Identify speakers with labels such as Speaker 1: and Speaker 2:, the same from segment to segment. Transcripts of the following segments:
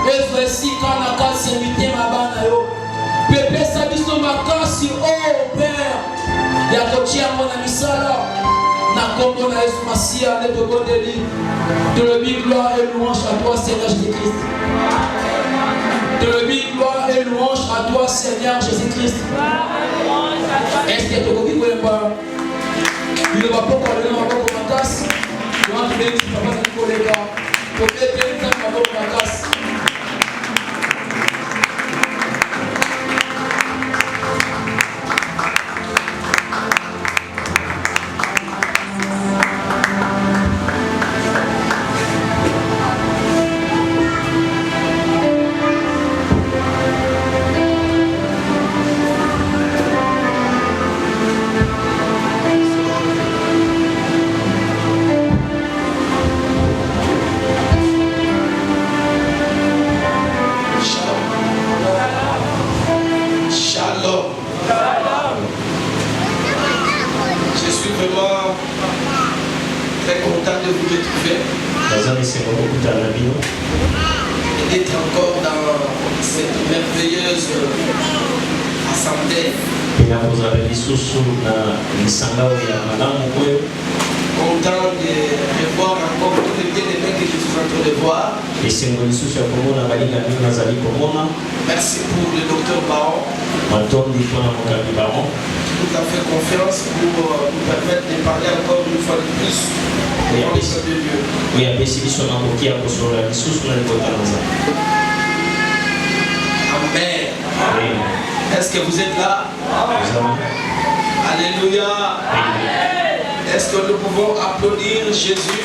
Speaker 1: Ezwesi kana kasi mitema bana yo. Pepe sabiso makasi oh Père. Ya kotia mona misala. Na kombo na Yesu Masia ne te godeli. De le gloire et louange à toi Seigneur Jésus-Christ. De le gloire et louange à toi Seigneur Jésus-Christ. Est-ce que tu as compris quoi? Il ne va pas parler de ma casse. Tu vas te dire que tu ne vas pas te coller. Pour être ma casse.
Speaker 2: D'être encore dans cette merveilleuse assemblée. Content de revoir encore tous les bien-aimés que je suis en train de voir. Merci pour le docteur Baron. Tout à fait confiance pour nous permettre de parler encore une fois de plus pour les choses de Dieu. Amen. Amen. Est-ce que vous êtes là? Amen. Alléluia. Amen. Est-ce que nous pouvons applaudir Jésus?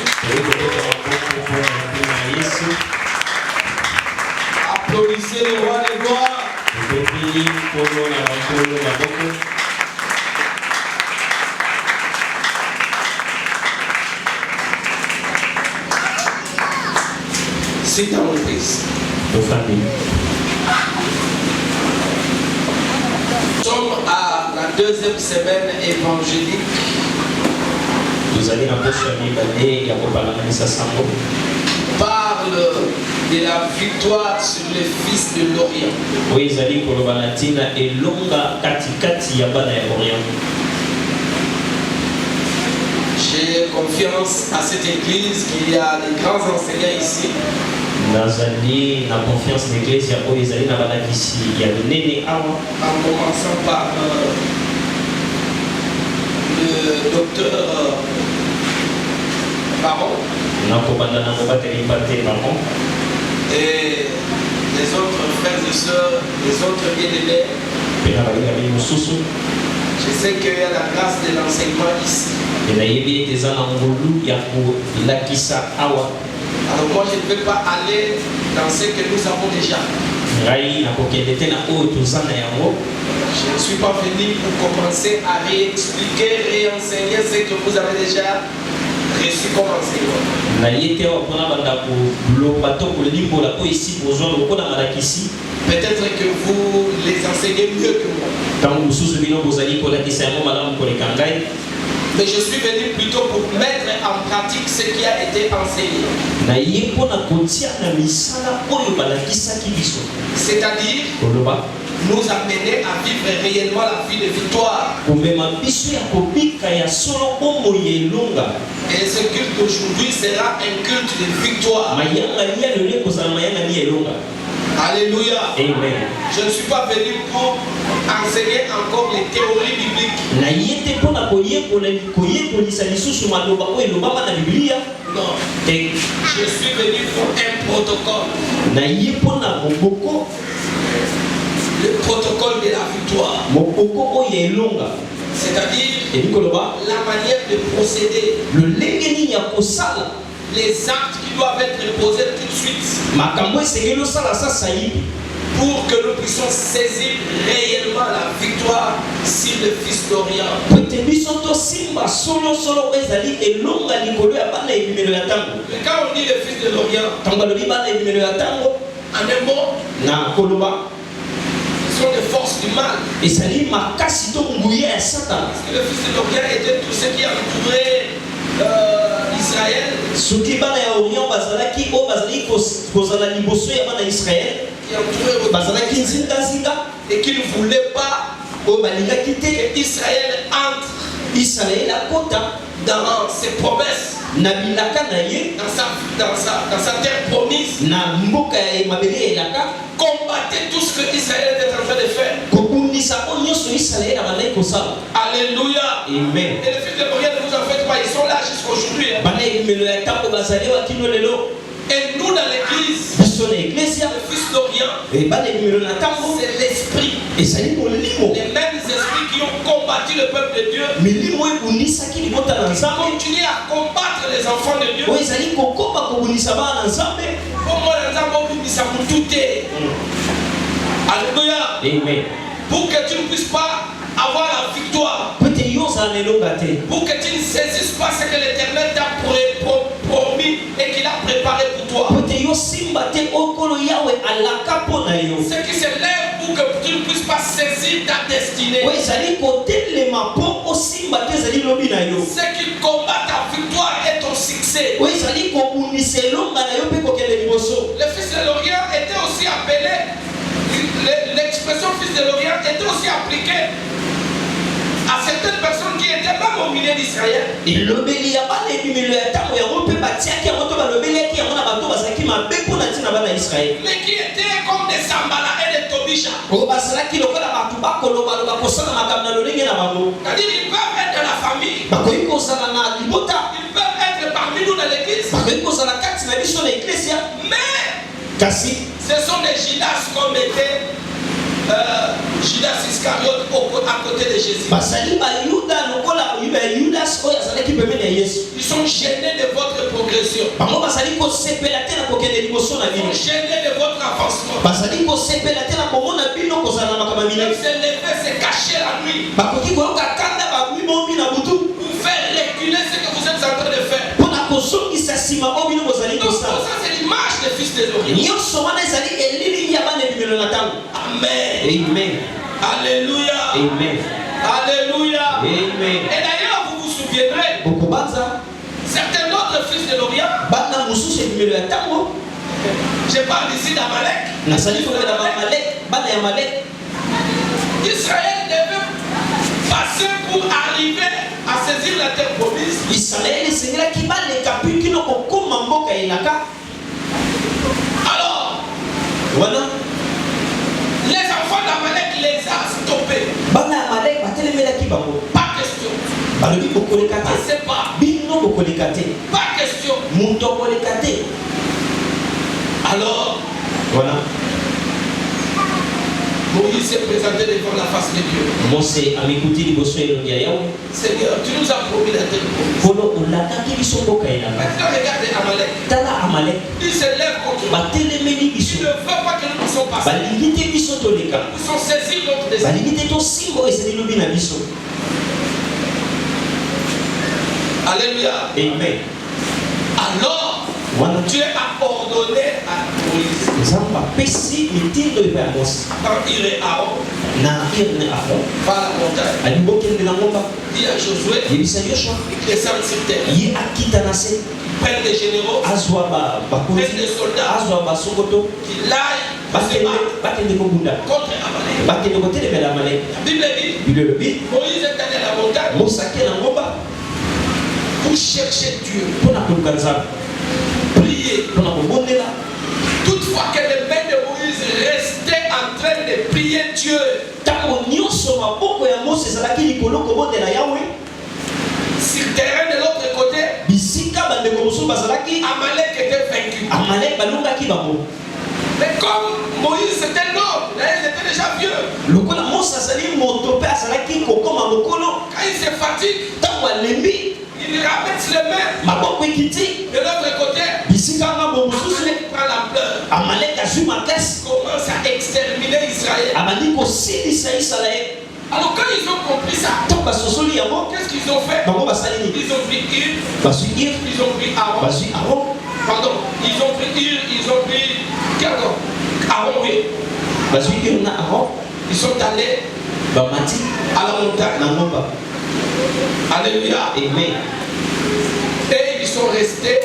Speaker 2: Applaudissez le roi des gloires. C'est dans le Christ. Nous sommes à la deuxième semaine évangélique. Parle de la victoire sur les fils de l'Orient. J'ai confiance à cette église qu'il y a des grands enseignants ici.
Speaker 3: Na confiance l'église ya oyo ezali na balakisi ya nene awa
Speaker 2: en commençant par le docteur Baron
Speaker 3: na kobanda na mobateli Pater Baron
Speaker 2: et les autres frères et sœurs, les autres bien-aimés. Je sais qu'il y a la grâce de l'enseignement ici. Alors moi je ne vais pas aller dans ce que nous avons déjà. Je ne suis pas venu pour commencer à réexpliquer, réenseigner ce que vous avez déjà reçu comme enseignement. Peut-être que vous les enseignez mieux que moi. Mais je suis venu plutôt pour mettre en pratique ce qui a été enseigné. C'est-à-dire nous amener à vivre réellement la vie de victoire. Et ce culte d'aujourd'hui sera un culte de victoire. Alléluia.
Speaker 3: Amen.
Speaker 2: Je ne suis pas venu pour enseigner encore les théories bibliques. Non. Je suis venu pour un protocole. Le protocole de la victoire. C'est-à-dire la manière de procéder. Les actes qui doivent être posés tout de suite. Pour que nous puissions saisir réellement la victoire sur le Fils d'Orient. Mais quand on dit le Fils de l'Orient, en un mot, ce sont des forces du mal. Parce que le Fils de l'Orient était tout ce qui entourait Israël,
Speaker 3: soki bana ya orient bazalaki o bazali kozala liboso ya bana Israël
Speaker 2: qui entouraient
Speaker 3: bazalaki nzinga
Speaker 2: et qui ne voulaient pas
Speaker 3: o balingaki te
Speaker 2: que Israël entre
Speaker 3: Israël akota
Speaker 2: dans ses promesses,
Speaker 3: na bilaka na ye
Speaker 2: dans sa terre promise,
Speaker 3: na mboka ya mabele elaka
Speaker 2: combattait tout ce que Israël était en train de faire.
Speaker 3: kobundisa o nyonso Israël abandaki kosala.
Speaker 2: Alléluia.
Speaker 3: Amen.
Speaker 2: Et les fils de Moria, ne vous en faites pas, ils sont là jusqu'aujourd'hui.
Speaker 3: bana ebimelo ya ntango bazali wakino lelo
Speaker 2: Et nous dans l'église,
Speaker 3: biso na eklesia
Speaker 2: le fils d'Orient,
Speaker 3: bana ebimelo na ntango
Speaker 2: c'est l'esprit.
Speaker 3: ezali molimo
Speaker 2: Les mêmes esprits qui ont combattu le peuple de Dieu
Speaker 3: milimo ebundisaki libota na nzambe
Speaker 2: continuent à combattre les enfants de Dieu.
Speaker 3: oyo ezali kokoba kobundisa bana na nzambe.
Speaker 2: Pour moi, les enfants vous disent tout est. Alléluia.
Speaker 3: Amen.
Speaker 2: Pour que tu ne puisses pas avoir la victoire,
Speaker 3: po ete yo ozala na elonga te
Speaker 2: pour que tu ne saisisses pas ce que l'Éternel t'a promis et qu'il a préparé pour toi.
Speaker 3: po ete yo simba te okolo yawe alaka mpo na yo
Speaker 2: Ce qui se lève pour que tu ne puisses pas saisir ta destinée.
Speaker 3: oyo ezali kotelema mpo osimba te ezali lobi na yo
Speaker 2: Ce qui combat ta victoire et ton succès.
Speaker 3: oyo ezali kobundisa elonga na yo mpe kokende liboso.
Speaker 2: Le fils de l'Orient était aussi appelé, l'expression fils de l'Orient était aussi appliquée à certaines personnes qui étaient même au milieu d'Israël.
Speaker 3: elobeli ya bana ebimelo ya ntango yango mpe batiaki yango to balobeliaki yango na bato bazalaki mabe mpo na ntina bana Israele
Speaker 2: Mais qui étaient comme des Sambala et des Tobisha.
Speaker 3: oyo basalaki lokola bato bakolobaloba kosala makambo na lolenge na bango.
Speaker 2: C'est-à-dire ils peuvent être dans la famille.
Speaker 3: bakoki kozala na libota
Speaker 2: Ils peuvent être parmi nous dans l'église.
Speaker 3: bakoki kozala kati na biso na eklesia
Speaker 2: Mais
Speaker 3: kasi
Speaker 2: ce sont des Judas comme était Judas Iscariote à côté de Jésus.
Speaker 3: bazali bayuda lokola yudas oyo azalaki pembeni ya yesu.
Speaker 2: Ils sont gênés de votre progression.
Speaker 3: bango bazali kosepela te na kokende liboso na
Speaker 2: Ils
Speaker 3: bino
Speaker 2: sont gênés de votre avancement.
Speaker 3: bazali kosepela te na komona bino kozala na makambo ya
Speaker 2: Même
Speaker 3: minene
Speaker 2: se lever, se cacher la nuit
Speaker 3: bakoki koyoka kanda babimombi na butu
Speaker 2: pour faire reculer ce que vous êtes en train de faire.
Speaker 3: mpo na kozongisa nsima oyo bino bozali
Speaker 2: Donc tout
Speaker 3: kosala.
Speaker 2: ça c'est l'image des fils de l'Orient.
Speaker 3: nyonso wana ezali elili ya bana ebimelo na ntango.
Speaker 2: Amen.
Speaker 3: Amen.
Speaker 2: Alléluia.
Speaker 3: Amen.
Speaker 2: Alléluia.
Speaker 3: Amen.
Speaker 2: Et d'ailleurs vous vous souviendrez,
Speaker 3: okobanza
Speaker 2: certains autres fils de l'Orient,
Speaker 3: bana mosusu ebimelo ya ntango
Speaker 2: je parle ici d'Amalek,
Speaker 3: nazali kolobela bamalek bana ya malek
Speaker 2: Israël devait passer pour arriver à saisir la terre promise.
Speaker 3: israele esengelaki baleka mpi kino kokoma mboka elaka.
Speaker 2: Alors,
Speaker 3: wana
Speaker 2: les enfants d'Amalek les a stoppés.
Speaker 3: bana ya malek batelemelaki bango
Speaker 2: Pas question.
Speaker 3: balobi bokoleka te
Speaker 2: Passez pas.
Speaker 3: bino bokoleka te
Speaker 2: Pas question.
Speaker 3: moto akoleka te.
Speaker 2: Alors,
Speaker 3: wana
Speaker 2: Moïse s'est présenté devant la face de Dieu.
Speaker 3: mose amikuti liboso elongi ya yawe
Speaker 2: Seigneur, tu nous as promis la terre promise.
Speaker 3: mpona olakaki biso mboka elaka.
Speaker 2: Maintenant, regardez Amalek.
Speaker 3: tala amalek
Speaker 2: Il se lève contre nous.
Speaker 3: batelemeli
Speaker 2: Il
Speaker 3: biso
Speaker 2: ne veut pas que nous puissions passer.
Speaker 3: balingi te biso toleka
Speaker 2: Nous puissions saisir notre destin.
Speaker 3: balingi te tosimba oyo ezali lobi na biso.
Speaker 2: Alléluia.
Speaker 3: Amen.
Speaker 2: Alors,
Speaker 3: wana
Speaker 2: Dieu a ordonné à Moïse,
Speaker 3: nzambe apesi mitindo epai ya mose
Speaker 2: quand il est Aaron,
Speaker 3: na irne aron
Speaker 2: par la montagne,
Speaker 3: alibokende na ngomba
Speaker 2: dit à Josué,
Speaker 3: yebisa yoshua
Speaker 2: descend sur terre.
Speaker 3: ye akita na se
Speaker 2: Prenne des généraux,
Speaker 3: azwa bakonzi
Speaker 2: prenne des soldats
Speaker 3: azwa basokoto
Speaker 2: qui l'aillent se battre
Speaker 3: bakende kobunda
Speaker 2: contre Amalek.
Speaker 3: bakende kotelemela amalek.
Speaker 2: La Bible dit,
Speaker 3: biblia elobi
Speaker 2: Moïse est allé à la montagne
Speaker 3: mose ake na ngomba
Speaker 2: pour chercher Dieu,
Speaker 3: mpona koluka nzambe
Speaker 2: prier.
Speaker 3: mpona kobondela.
Speaker 2: Toutefois que les mains de Moïse restaient en train de prier Dieu,
Speaker 3: ntango nyonso maboko ya mose ezalaki likolo kobondela yawe
Speaker 2: sur le terrain de l'autre côté,
Speaker 3: bisika bandeko mosusu bazalaki
Speaker 2: Amalek était vaincu.
Speaker 3: amalek balongaki bango.
Speaker 2: Mais comme Moïse était noble, il était déjà vieux,
Speaker 3: lokola mose azali moto mpe azalaki kokoma mokolo
Speaker 2: quand il se fatigue,
Speaker 3: ntango alembi
Speaker 2: il ramène les mains
Speaker 3: maboko ekiti
Speaker 2: de l'autre côté.
Speaker 3: bisika ngambo mosusu
Speaker 2: Amalek prend l'ampleur,
Speaker 3: amalek azwi makasi
Speaker 2: commence à exterminer Israël.
Speaker 3: abandi kosilisa isalaele.
Speaker 2: Alors quand ils ont compris ça,
Speaker 3: ntango basosoli yango
Speaker 2: qu'est-ce qu'ils ont fait?
Speaker 3: bango basali nini?
Speaker 2: Ils ont pris Ir,
Speaker 3: bazwi ir
Speaker 2: ils ont pris Aaron.
Speaker 3: bazwi aron
Speaker 2: Pardon, ils ont pris Ir, ils ont pris qui encore? Aaron, oui.
Speaker 3: bazwi ir na aron
Speaker 2: Ils sont allés
Speaker 3: bamati
Speaker 2: à la montagne.
Speaker 3: na ngomba.
Speaker 2: Alléluia.
Speaker 3: Amen.
Speaker 2: ils sont restés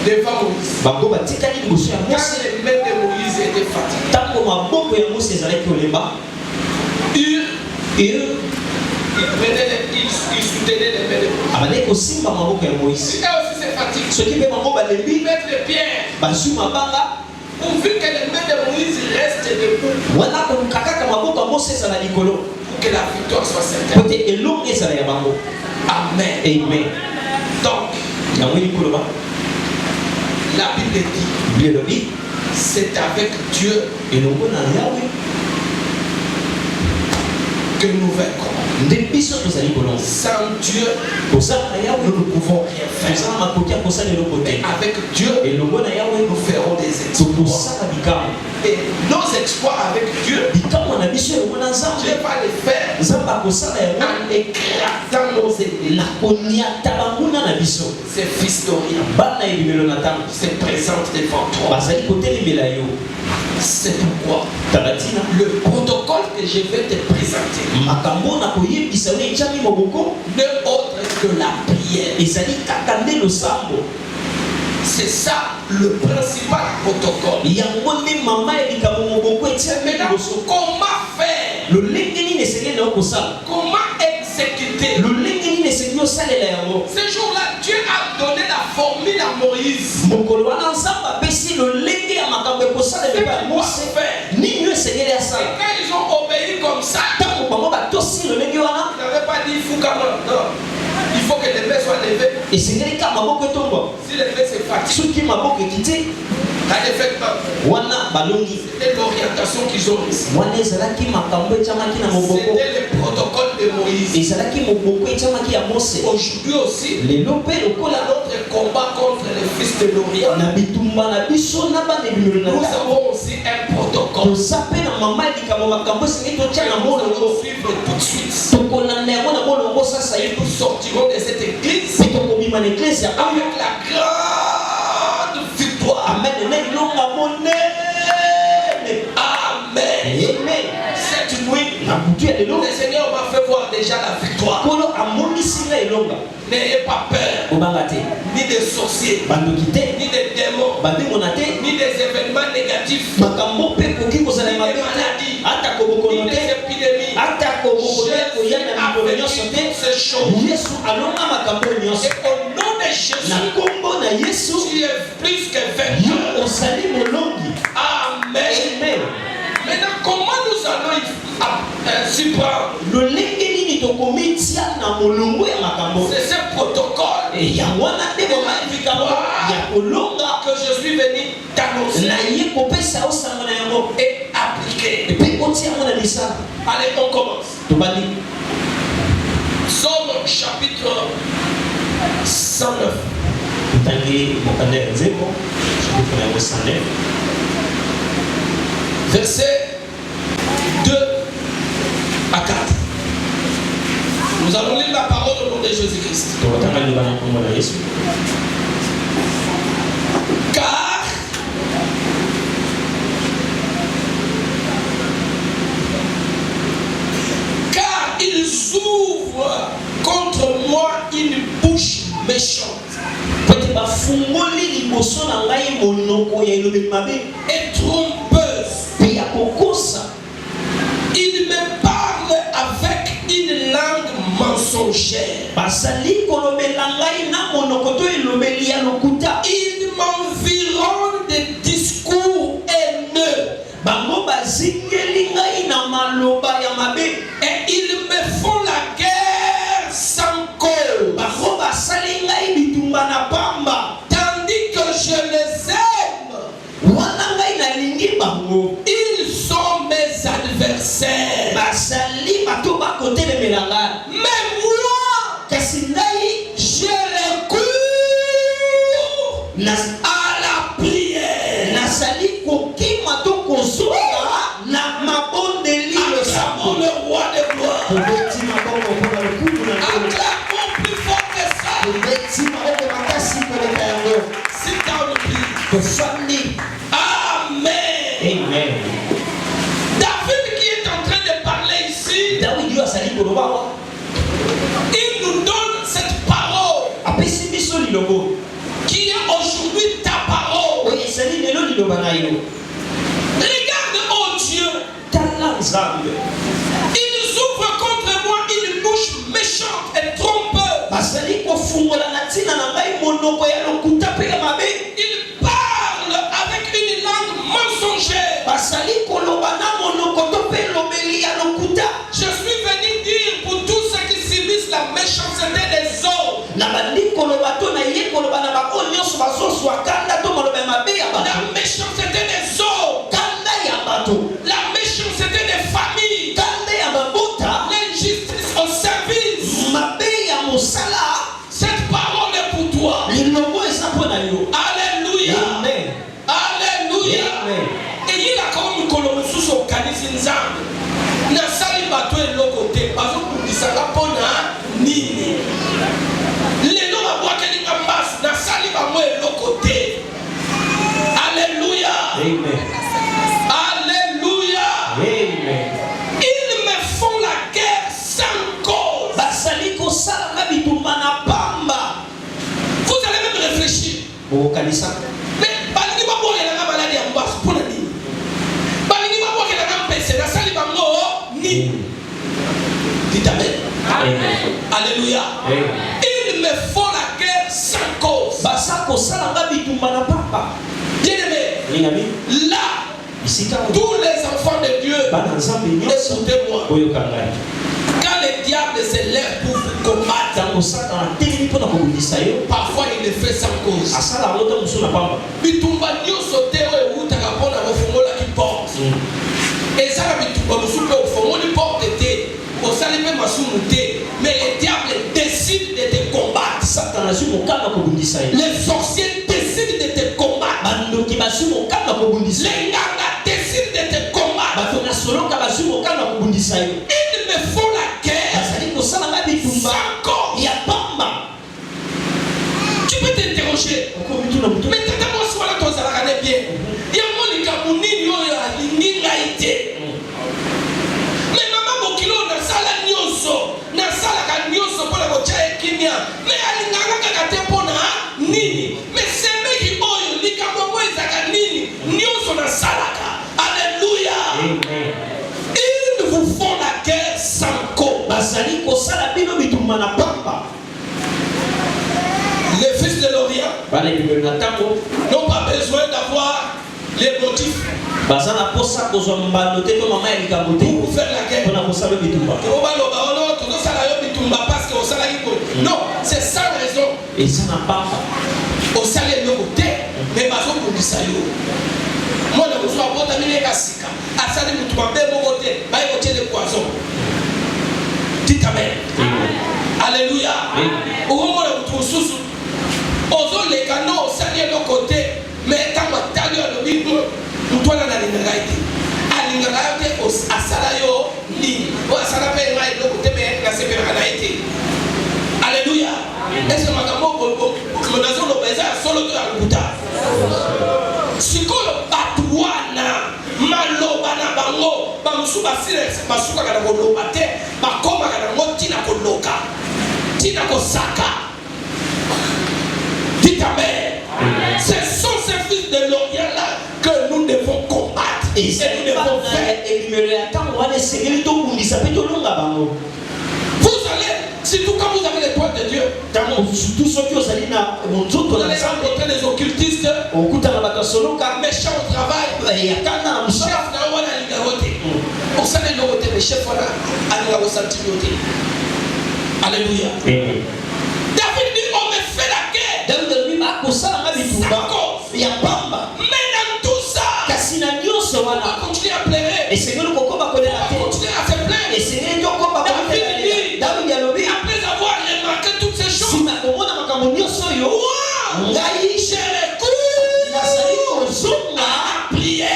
Speaker 2: devant Moïse. Quand les mains de Moïse étaient fatiguées, il soutenait les mains de Moïse. Si eux aussi c'est fatigué, ils mettent les pierres. Pourvu que les mains de Moïse restent debout. Pour que la victoire soit certaine. Amen.
Speaker 3: Amen.
Speaker 2: Donc, la Bible dit, c'est avec Dieu que nous vaincrons. Sans Dieu, nous ne pouvons rien faire. Mais avec Dieu, nous ferons des exploits. Et nos exploits avec Dieu, Dieu va les faire en écrasant nos ennemis. Ces fils d'Orient se présentent devant toi. C'est pourquoi le protocole que je vais te présenter n'est autre que la prière. C'est ça le principal protocole. Maintenant, comment faire? Comment exécuter? Ce jour-là, Dieu a donné la formule à Moïse. Et quand ils ont obéi comme ça, ils n'avaient pas dit il faut il faut que les mains soient levées. Si les mains se fatiguent, t'as des faits pas. C'était l'orientation qu'ils ont reçue. C'était le protocole de Moïse. Aujourd'hui aussi, notre combat contre les fils de l'Orient, nous avons aussi un protocole. Nous allons suivre tout de suite. Et nous sortirons de cette église avec la grande victoire. Amen. Cette nuit, le Seigneur m'a fait voir déjà la victoire. N'ayez pas peur, ni des sorciers, ni des démons, ni des événements négatifs, ni des maladies, ni des épidémies. J'ai fait ces choses. Et au nom de Jésus, tu es plus que vainqueur. Amen. Maintenant, comment nous allons s'y prendre? C'est ce protocole que je suis venu t'annoncer et appliquer. Allez, on commence. Somme chapitre 109. Verset 2 à 4. Nous allons lire la parole au nom de Jésus-Christ. Car ils ouvrent contre moi une bouche méchante et trompeuse. Il me parle avec une langue mensongère. Il m'environne de discours haineux. Et ils me font la guerre sans cause. Tandis que je les aime, ils sont mes adversaires. Mais moi, je recours à la prière. Acclamons le roi de gloire. Acclamons plus fort que ça. Sit down, please. Amen.
Speaker 3: Amen.
Speaker 2: David qui est en train de parler ici, il nous donne cette parole
Speaker 1: qui est aujourd'hui ta parole. Regarde, oh Dieu, ils ouvrent contre moi une bouche méchante et trompeuse. Ils parlent avec une langue mensongère. Je suis venu dire pour tous ceux qui subissent la méchanceté des autres. La méchanceté des autres. La méchanceté des familles. L'injustice au service. Cette parole est pour toi. Alléluia.
Speaker 3: Amen.
Speaker 1: Alléluia. Et il a comme une colonne sous son canisi nzambe. Na sali bato et l'autre côté. Parce que pour ça la pona nini. Les noms à boire qu'elle est en masse. Na sali bato et l'autre côté. Alléluia.
Speaker 3: Amen.
Speaker 1: Alléluia.
Speaker 3: Amen.
Speaker 1: Ils me font la guerre sans cause. Vous allez même réfléchir. Mais balingi ba boire la maladie en masse pour la nini. Balingi ba boire la peste. Na sali bato nini. Dites amen.
Speaker 3: Amen.
Speaker 1: Alléluia.
Speaker 3: Amen.
Speaker 1: Ils me font la guerre sans cause. Bien-aimé, là, tous les enfants de Dieu, écoutez-moi. Quand le diable se lève pour vous combattre, parfois il le fait sans cause. Bitumba nyoso te o utaka pona bofungola ki porte. Et ça la bitumba musupe ofongoli porte te. Osali pe masumu te. Mais le diable décide de te combattre. Les sorciers décident de te combattre. Les nganga décident de te combattre. Ils me font la guerre. Sans cause. Tu peux t'interroger. Mais tata moi soit là toi ça la bien. Il y a mon likamunini yo ya linga ite. Mais maman bokilo na sala nyonso. Na sala ka nyonso pour la kocha kimia. Mais alinganga kaka te pona nini. Mais c'est meki oyo likambo ezaka nini. Nyonso na salaka. Alléluia.
Speaker 3: Amen.
Speaker 1: Ils vous font la guerre sans cause. Les fils de l'Orient n'ont pas besoin d'avoir les motifs pour faire la guerre. Non, c'est sans raison. Au salaire de côté, mais pas au bout du salaire. Moi, je suis à bord de Kasika. À ça, je suis à bord côté, côté de poison. Dites amen. Alléluia. Au moment où vous trouvez aux les canaux, au salaire de côté, mais quand vous avez le Bible, vous doit la ligne. À l'ingaraïté, à Salayo, ligne. Ou à Salapé, de côté, mais la séparation. Alléluia. Est-ce que je solo to akuta sikolo batwana maloba na bango bamusu basile basuka kana koloba te bakoma kana ngotina koloka tina kosaka. Dites amen. Ce sont ces fils de l'Orient là que nous devons combattre et nous devons faire. Vous allez, surtout quand vous avez l'étoile de Dieu, vous allez rencontrer les occultistes, méchants au travail, chef na wana ligarote. Pour ça les logoté les chefs wana aligarote santiyote. Alléluia. David dit on me fait la guerre. Mais dans tout ça, on va continuer à pleurer. On va continuer à se plaindre. Après avoir remarqué toutes ces choses, j'ai recours à la prière.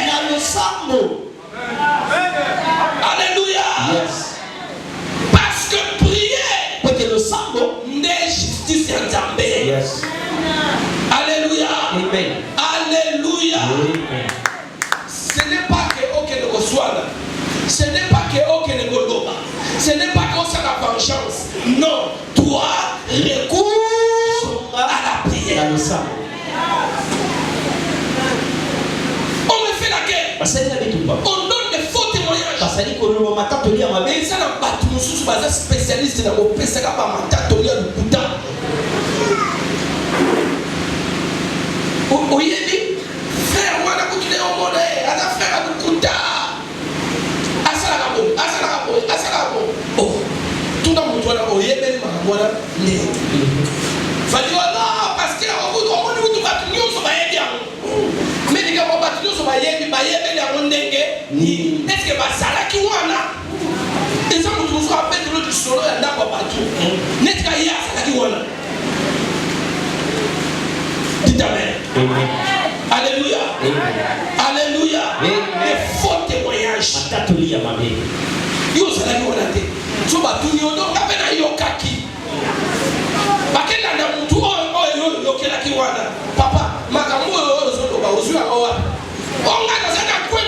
Speaker 1: Alléluia. Parce que prier n'est justice en Zambé. Alléluia. Alléluia. Ce n'est pas que aucun reçoit. Ce n'est pas que aucun ne goloba. Ce n'est pas qu'on s'en a vengeance. Non. Toi, recours à la prière.
Speaker 2: ça.
Speaker 1: On me fait la guerre. On donne des faux témoignages. Et ça, la spécialiste dans le PSK, frère, moi, je suis au monde, frère, oh, tout dans mon toit, on y est même, voilà. Fallait non, parce que on dit que nous sommes bien. Mais les gars, nous sommes bien, est-ce que ça là qui wana? Et ça, nous sommes avec le solo et d'accord partout. N'est-ce qu'il y a ça qui wana? Dites amen. Alléluia. Alléluia. Les faux témoignages. Yo ça qui wana te. So ba tu yo do ka pena yo kaki. Ba ke na mutu yo kela ki wana. Papa, makambo yo zo ba ozua owa. On a dans un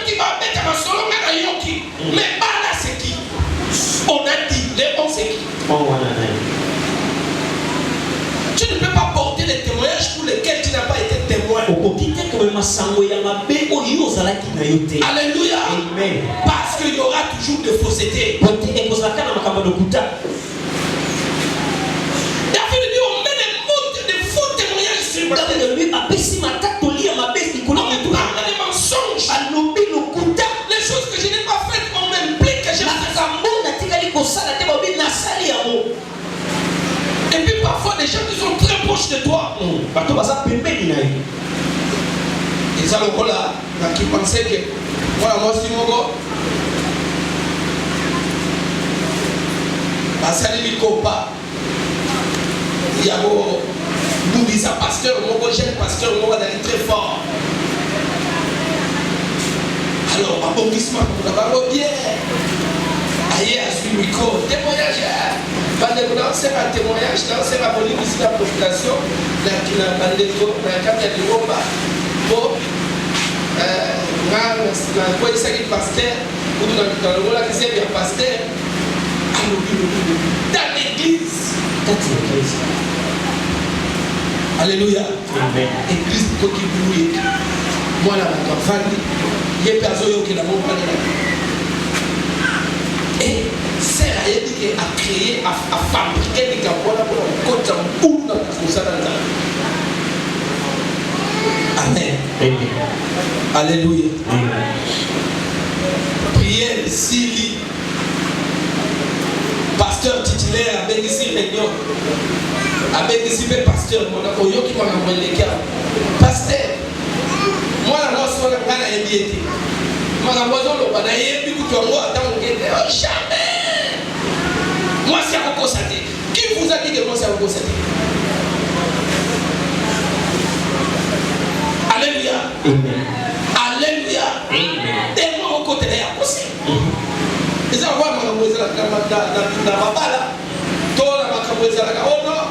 Speaker 1: qui va mettre ma solo na yoki. Mais pas là c'est qui? On a dit, les on c'est qui? Tu ne peux pas porter les témoignages pour lesquels tu n'as pas été témoin. Alléluia. Amen. Parce qu'il y aura toujours de fausseté. David dit on met des mots de faux témoignages sur moi. On me parle des mensonges. Les choses que je n'ai pas faites, on m'implique que j'ai fait ça. Et puis parfois des gens qui sont très proches de toi. Et ça le là, qui pensait que voilà, moi c'est mon gars. Basali Mikopa. Il y a nous disons pasteur, mon jeune pasteur, mon gars d'aller très fort. Alors, abondissement, on a parlé bien. Aïe, à ce micro, témoignage. Dans un témoignage, dans la politique de la population, dans la bandeko, dans la carte de l'Europe, pour le pasteur, ou dans le rôle qui sert bien pasteur, dans l'église. Alléluia. Église qui bouille. Moi, là, ma famille, il y a personne qui n'a pas et c'est à créer, à fabriquer des capois pour le côté de dans Amen. Alléluia. Prière Sili. Pasteur titulaire avec ici réunion. Avec ici pasteur, mon akoyo qui m'a envoyé les cas. Pasteur, moi la noce on a pas la MBT. Jamais. Moi c'est à vous constater. Qui vous a dit que moi c'est à vous constater? Alléluia. Alléluia. Et moi au côté de la poussée. Et ça va moi dans la bala. Toi la makamweza la oh non.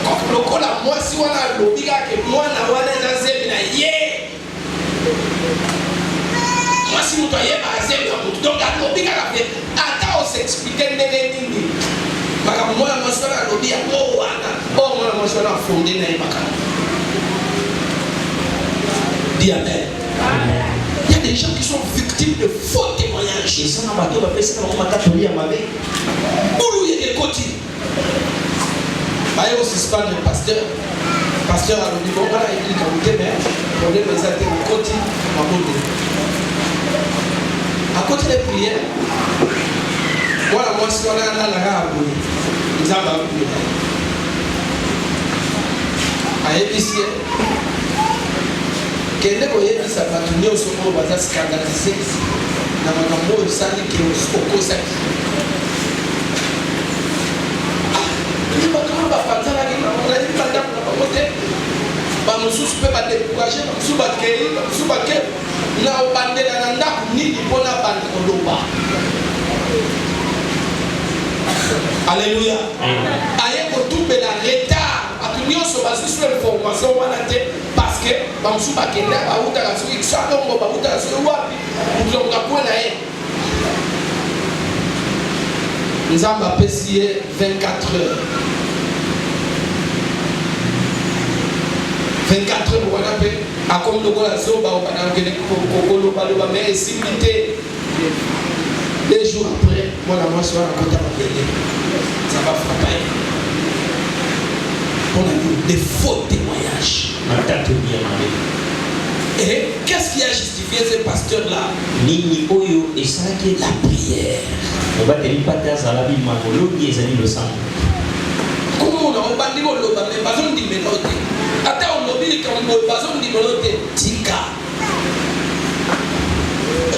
Speaker 1: Quand le cola moi si on a l'obiga que moi na wana na zemina ye. Si vous voyez par exemple, donc à l'objet à la fête, attends, on s'expliquait des lignes. Moi, la mention à l'objet, oh, moi, la mention à fondé dans les macaques. Dis Amen. Il y a des gens qui sont victimes de faux témoignages. Ils sont en bateau, on va faire ça dans ma catholique à ma vie. Boulou, il y a des côtés. Il y a aussi ce le pasteur. Pasteur a dit, bon, voilà, il dit, quand vous êtes bien, on est dans un côté, on va monter. À côté des prières, voilà, moi, si on a la rare, nous avons prié. À épicier, quel est le moyen de s'abattre au second, on va scandaliser dans mon amour de sang qui est au Cossack. Il va tout le monde faire ça, on a dit, madame, on va voter. Nous ne pas décourager, nous ne pas accueillir, nous ne pas accueillir. Nous avons bandé dans la nappe, ni pour la bande de l'Oba. Alléluia. Aïe, pour tout le retard, à tout le monde sur l'information, parce que nous ne sommes pas accueillis, nous avons été accueillis, nous avons été accueillis, nous avons apprécié 24 heures. 24 heures pour aller à comme le gars zoba au banana que le mais similité 2 jours après moi la moi soir à côté ça va frapper on a vu des faux témoignages. Et qu'est-ce qui a justifié ce pasteur là?
Speaker 3: Nini oyo et ça qui est la prière. On va te dire pas ta zalabi magolo qui est le sang.
Speaker 1: Comment on a obandi le mais pas on dit menote. Attends on oublie comme pas on dit menote tika.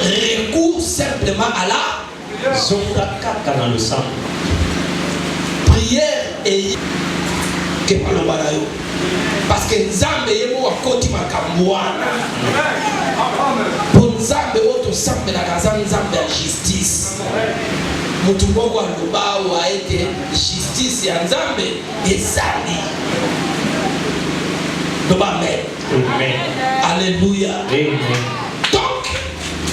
Speaker 1: Recours simplement à la
Speaker 3: zonga kaka dans le sang.
Speaker 1: Prière et que palobalayo. Parce que Nzambe yemo akoti makamwana. Pour Nzambe auto sambe na kaza Nzambe ya justice. Mutu moko aloba wa ete justice ya Nzambe ezali. Doba amen.
Speaker 3: Amen.
Speaker 1: Alléluia.
Speaker 3: Amen.
Speaker 1: Donc,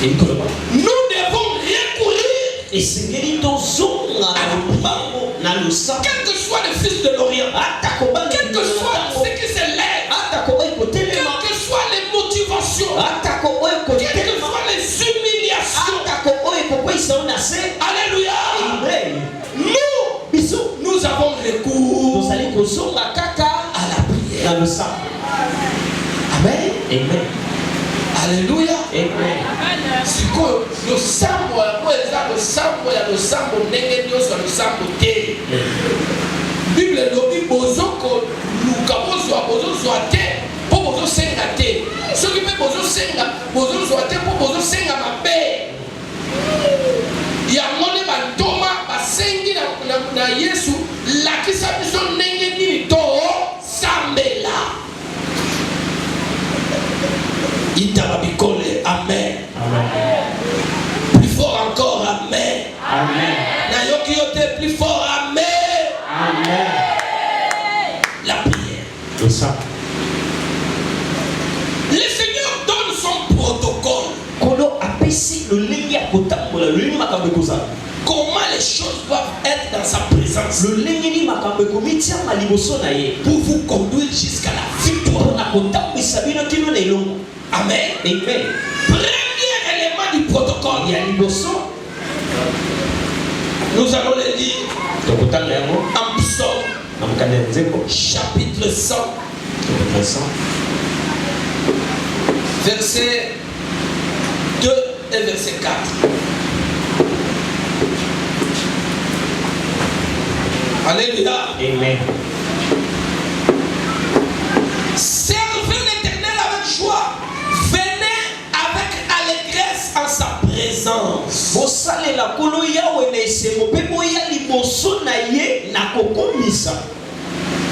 Speaker 1: nous devons recourir
Speaker 3: et c'est guéri ton zonga na le sang.
Speaker 1: Quel que soit le fils de l'Orient, quel que soit ce qui se lève, quelles que soient les motivations, quelles que soient les humiliations, alléluia, nous avons recours à la prière.
Speaker 3: Dans le sang.
Speaker 1: Amen.
Speaker 3: Amen.
Speaker 1: Alléluia.
Speaker 3: Amen.
Speaker 1: Siko le sambo ya le sambo ndenge nyonso le sambo te. Bible lobi bozoko luka bozozwa te po bozosenga te. Soki mpe bozozwa te po bozosenga mabe. Yango nde bantoma basengi na Yesu lakisa biso ndenge nini to sambela. Itababikole, amen.
Speaker 3: Amen.
Speaker 1: Plus fort encore, amen.
Speaker 3: Amen.
Speaker 1: Nayokiyote, plus fort, amen.
Speaker 3: Amen.
Speaker 1: La prière.
Speaker 3: Le sang.
Speaker 1: Le Seigneur donne son protocole. Comment les choses doivent être dans sa présence. Pour vous conduire jusqu'à la victoire. Amen.
Speaker 3: Amen.
Speaker 1: Premier élément du protocole. Nous allons le lire en Psaume chapitre 100 verset 2 et verset 4. Alléluia.
Speaker 3: Amen.
Speaker 1: Servez l'Éternel avec joie. Venez avec allégresse en sa présence.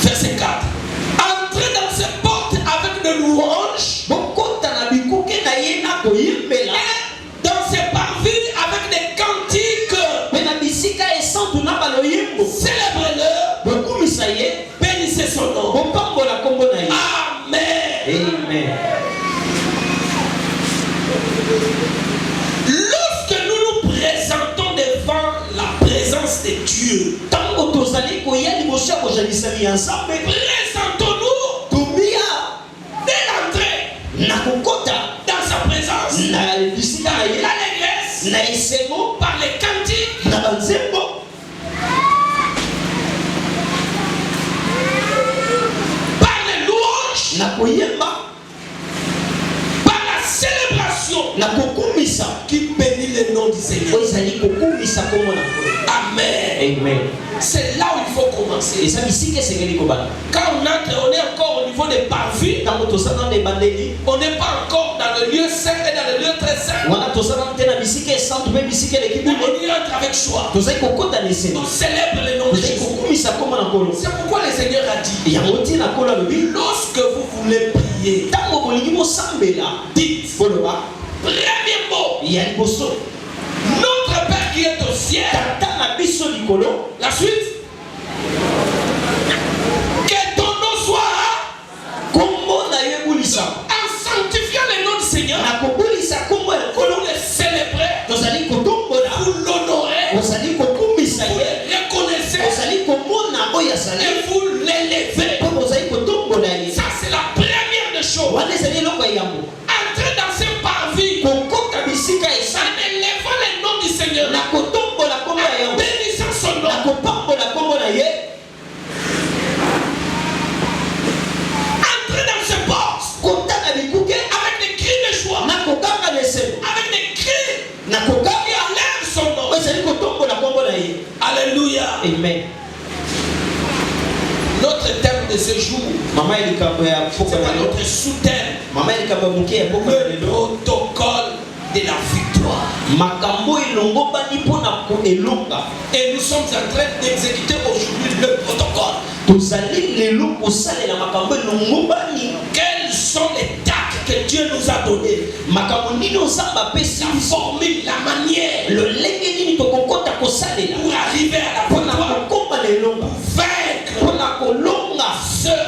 Speaker 1: Verset 4. Entrez dans ses portes avec de louanges. Et dans ses parvis avec des cantiques. Célébrez-le. Bénissez son nom. Amen.
Speaker 3: Amen.
Speaker 1: Lorsque nous nous présentons devant la présence de Dieu, présentons-nous dès l'entrée dans sa présence l'allégresse par les cantiques par les louanges par la célébration qui bénit le nom du Seigneur. Amen.
Speaker 3: Amen.
Speaker 1: C'est là où il faut commencer. Quand on entre, on est encore au niveau des parvis. On n'est pas encore dans le lieu saint et dans le lieu très saint. On y entre avec joie. On célèbre le nom de Jésus. C'est pourquoi le Seigneur a dit, lorsque vous voulez prier, dites, premier mot, notre Père qui est au ciel. La suite, que ton nom soit en sanctifiant le nom du Seigneur, pour le célébrer, pour l'honorer, vous le reconnaissez et vous l'élevez. Ça c'est la première
Speaker 3: Amen.
Speaker 1: Notre thème de ce jour, c'est pas notre sous-thème, le protocole de la victoire. Et nous sommes en train d'exécuter aujourd'hui le protocole. Quels sont les tactes que Dieu nous a donnés? La formule, la manière pour arriver à la victoire, pour vaincre ceux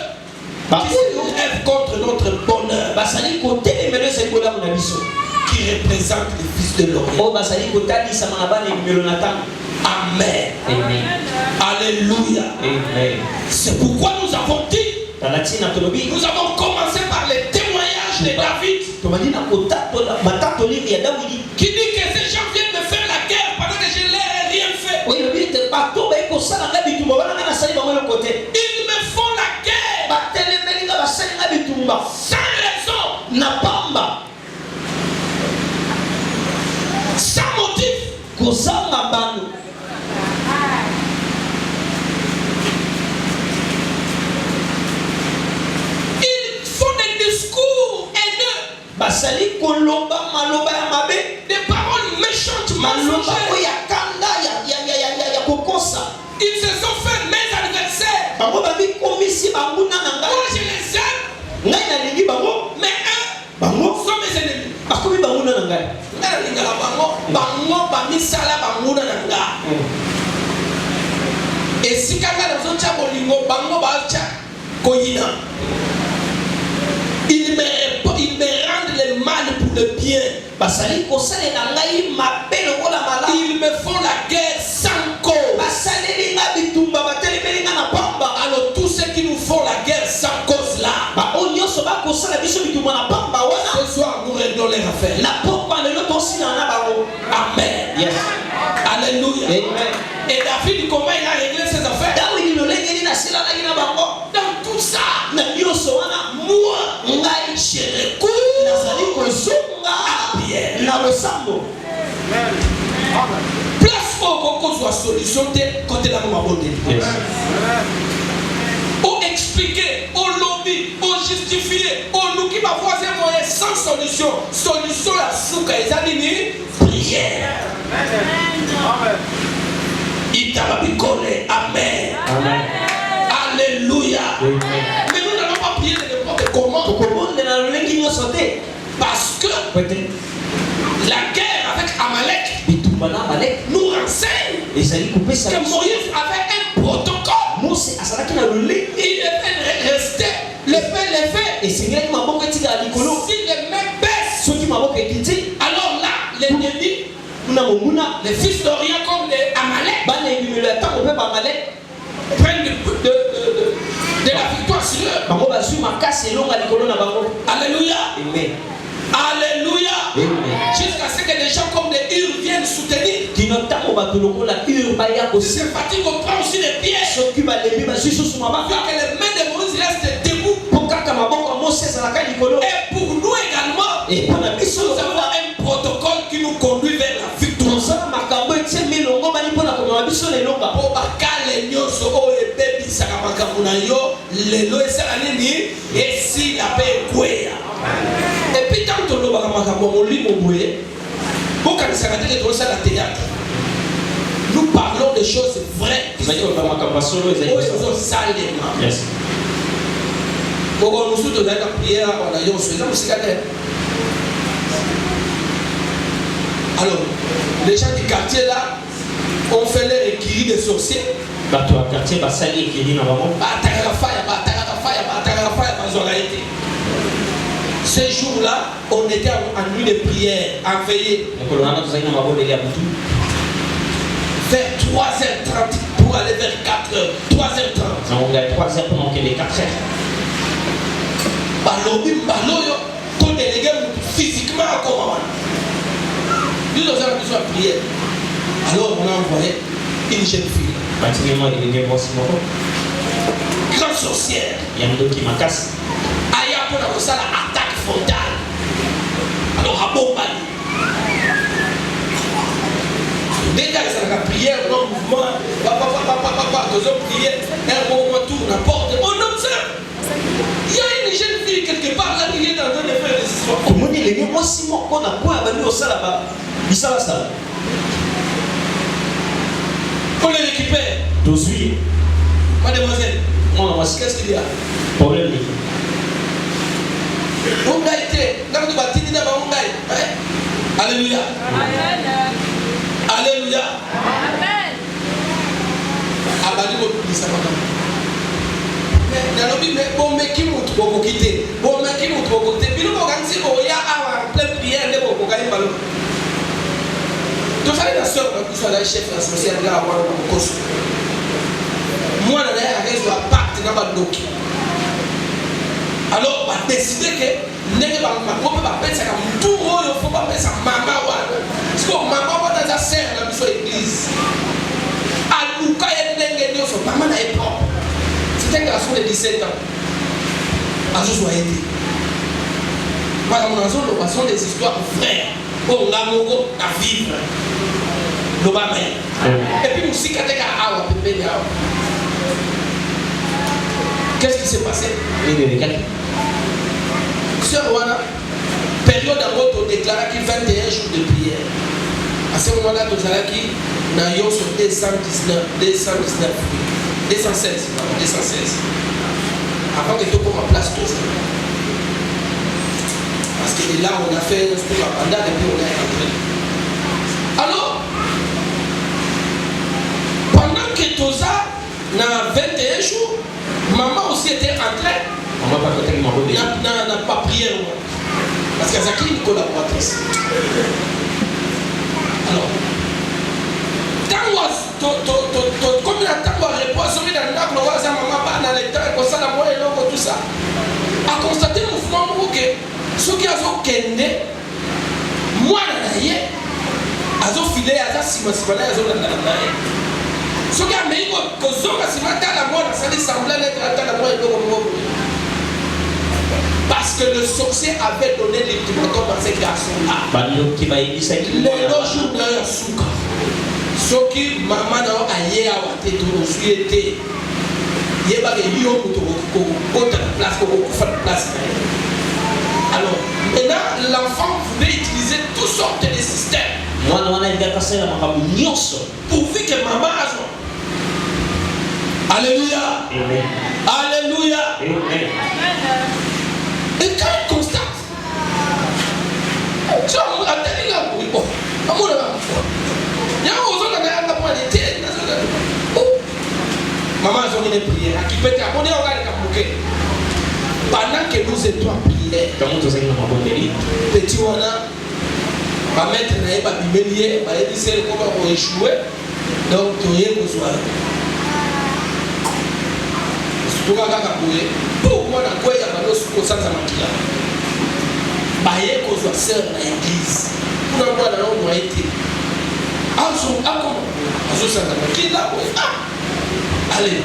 Speaker 1: qui se lèvent contre notre bonheur, qui représentent les fils de l'Orient. Amen.
Speaker 3: Amen.
Speaker 1: Alléluia.
Speaker 3: Amen.
Speaker 1: C'est pourquoi nous avons dit, nous avons commencé par les témoignages de David, qui dit que ces gens viennent me faire la guerre pendant que je ne leur ai rien fait. Ils me font la guerre sans raison, sans motif. Ils font des discours haineux, des paroles méchantes, mensongères. Ils se sont fait mes adversaires. Moi je les aime, mais eux sont mes ennemis. Et si quelqu'un nous a ils me rendent le mal pour le bien. Ils me font la guerre sans cause. Alors tous ceux qui nous font la guerre sans cause là, ce soir nous réglons les affaires. Amen.
Speaker 3: Yes.
Speaker 1: Alléluia.
Speaker 3: Amen.
Speaker 1: Et David, comment il a réglé ses affaires? Dans tout ça, moi, je recours à Pierre. Place au coco soit solution côté la maman. Au expliquer, au lobby, au justifier, au nous qui va voir ces moyens sans solution. Solution la souka et zanini, prière. Il t'a pas picolé. Amen.
Speaker 3: Amen.
Speaker 1: Alléluia.
Speaker 3: Amen.
Speaker 1: Mais nous n'allons pas prier de n'importe comment. Parce que la guerre avec Amalek nous renseigne que Moïse avait un protocole. Il devait rester, les si les mains baissent, alors là, l'ennemi, les fils d'Orient comme les Amalek prennent de la victoire sur eux. Alléluia.
Speaker 3: Amen.
Speaker 1: Alléluia. Jusqu'à ce que des gens comme des Hur viennent soutenir. Si c'est fatigue, on prend aussi les pièges. Que les mains de Moïse restent debout. Et pour nous également, nous avons un protocole qui nous conduit vers la victoire. Et puis tant que nous parlons des choses vraies. Alors, les gens du quartier là ont fait les requis des sorciers. Ces jours-là, on était en nuit de prière, en veillée. Vers 3h30 pour aller vers 4h. 3h30. Pour déléguer physiquement comment. Nous avons besoin de prière. Alors on a envoyé une jeune fille. Grande sorcière. Aya pour la attaque frontale. Alors à Bombali. Dès qu'elle s'est la prière, le mouvement, ils ont prié, un moment tourne la porte, on observe. Il y a une jeune fille quelque part là qui est en train de faire des histoires.
Speaker 3: Comment il est aussi mon qu'on a quoi à au salaba? Il s'en va ça.
Speaker 1: On les récupère.
Speaker 3: Dosuie.
Speaker 1: Mademoiselle, qu'est-ce qu'il y a?
Speaker 3: Problème.
Speaker 1: On a été dans le bâtiment d'abord. Alléluia. Alléluia.
Speaker 4: Amen.
Speaker 1: Abali mo bisa makam. Mais nalobi mais bon mais qui monte pour quitter. Bon mais qui monte pour quitter. Bino ko kansi ko ya awa plein prière de ko kali balo. To ça la sœur qui soit la chef la société là avoir un coach. Moi là a raison à pacte na bandoki. Alors on a décidé que nenge ba ko ba pensa ka mtu oyo faut pas pensa mama wana. Parce que mama wana za sert na biso église. Aluka yendenge ndio so mama na époque. C'était un garçon de 17 ans. Azo soit aidé. Voilà mon azo lo sont des histoires vraies. Oh ngamoko na vivre. Lo ba mais. Et puis musique avec awa pepe awa. Qu'est-ce qui s'est passé? Sœur Wana, période à votre déclaré qu'il 21 jours de prière. À ce moment-là, nous allons qui n'a eu sur 216. Avant que tout comme en place tout ça. Parce que là, on a fait un school à Panda et puis on est rentré. Alors, pendant que tout ça, dans 21 jours, maman aussi était entrée. Maman n'a pas prié. Parce que Zaki est une collaboratrice. Alors, comme il a réponse, il a tout ça. A constaté le mouvement que ceux qui ont kené, moi, ils ont filé, ils ont simulé, ils ont ceux qui ont mis la mort, ça semblait être la mort. Parce que le sorcier avait donné l'ultimatum à ces garçons-là. Les jours de leur souka. Ceux qui maman a yé à la tête de l'oscuité. Il y a des gens qui ont place. Alors, maintenant, l'enfant voulait utiliser toutes sortes de systèmes. Pourvu que maman a son. Alléluia.
Speaker 2: Amen.
Speaker 1: Alléluia.
Speaker 2: Amen.
Speaker 1: Et quand il constate, tu vois, il y a maman a une prière. Qui peut être abonné au gars de pendant que nous étions en prière, petit wana, ma maître n'a pas bimelier, ma dit comment on échoué, donc tu es besoin. Pourquoi on a quoi il y a pas de sous-conscience à maquiller? Baye qu'on soit sœur dans l'église. Pour avoir dans l'homme été. Qui là? Allez,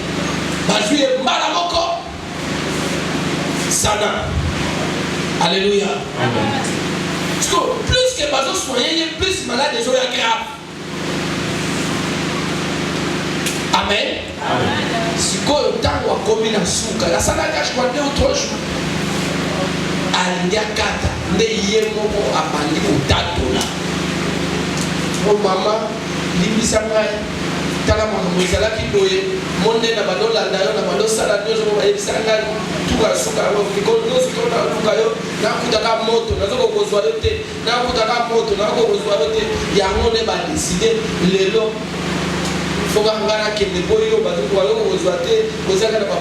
Speaker 1: je suis mal à mon corps. Sana. Alléluia. Parce que plus que les soignés, plus malade des gens graves. Amen. Si le temps a commis la souka, la salle a gâché 2 ou 3 jours. Aliakata, ne yemo a bandi au tatola. Oh maman, l'imisangai, talama mozala qui doye, monde na badola d'ailleurs na badola sala deux jours et sangai, tout à souka, nous sommes dans le caillou, na kutaka moto, na zoko kozwalote, na kutaka moto, na zoko kozwalote, yango ne ba décider lelo. Il faut que les boyaux, les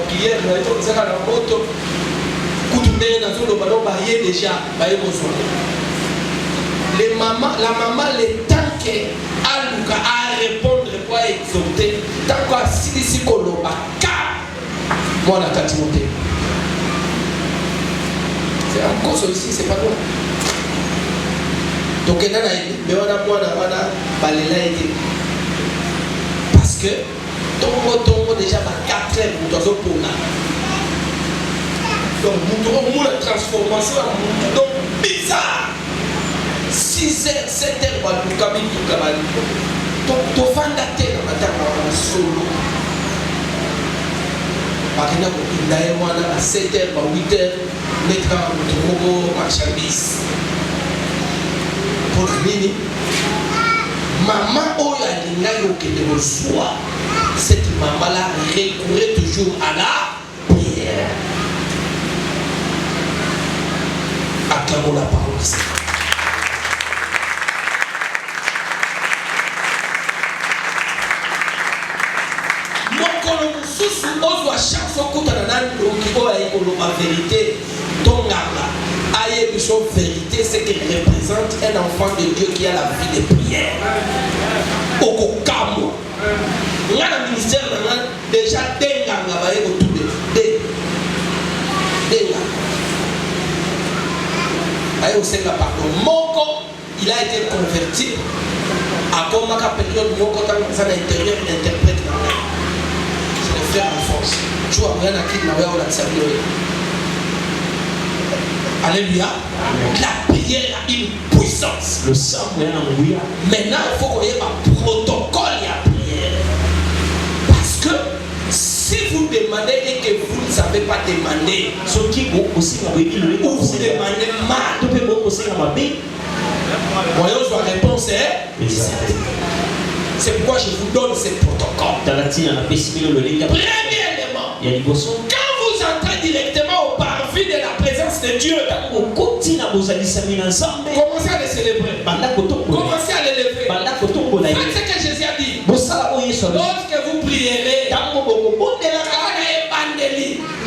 Speaker 1: prières, les moto, la maman, le temps qu'elle a répondre pour exhorter, tant qu'elle si ici Koloba, moi on a qu'à Timothée. C'est en cause ici, c'est pas loin. Donc, on a parce que tombe déjà par 4 heures pour là. Donc nous la transformation donc bizarre. 6 heures, 7 heures donc tu vas dater dans la solo. bakenda kokinda ye wana à 7h ba 8h mettre moto moko marchandise mpona nini mama oyo alingaki okende kozwa cette maman là recourait toujours à la prière. Acclamons la parole de Seigneur. Mokolo mususu ozwa chance okutana na ndoki oyo ayekoloba vérité tonganga aye biso vérité c'est qu'il représente un enfant de Dieu qui a la vie de prière. Okokamo nga na ministère na déjà denganga baye kotude denga aye osenga pardon moko il a été converti à komaka période moko tango ça na intérieur interprète na c'est le frère Alphonse tu as rien à qui na wa la tsabio. Alléluia. La prière a une puissance.
Speaker 2: Le sang
Speaker 1: maintenant il faut qu'on ait un protocole de la prière. Parce que si vous demandez et que vous ne savez pas demander, ou vous demandez mal, voyons votre réponse est c'est pourquoi je vous donne ce protocole. Premièrement, quand vous entrez directement au parvis de la présence de Dieu, commencez à le célébrer. Commencez à l'élever. Faites ce que Jésus a dit. Lorsque vous prierez,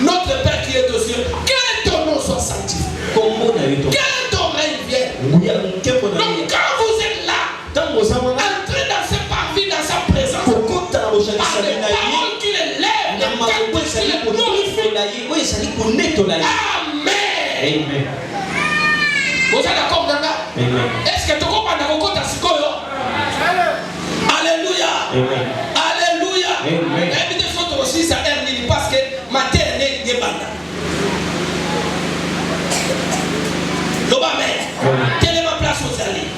Speaker 1: notre Père qui est aux cieux, que ton nom soit sanctifié. Que ton règne vienne. Donc quand vous êtes là, entrez dans ce parvis, dans sa présence, par les paroles qui l'élèvent, les glorifient. Amen. Vous êtes d'accord, Nanga? Est-ce que tu comprends dans vos côtes à Sikoyo? Alléluia. Alléluia. Invitez votre aussi ça Ernini parce que ma terre n'est pas banda. L'Obama. Quelle est ma place aux alliés?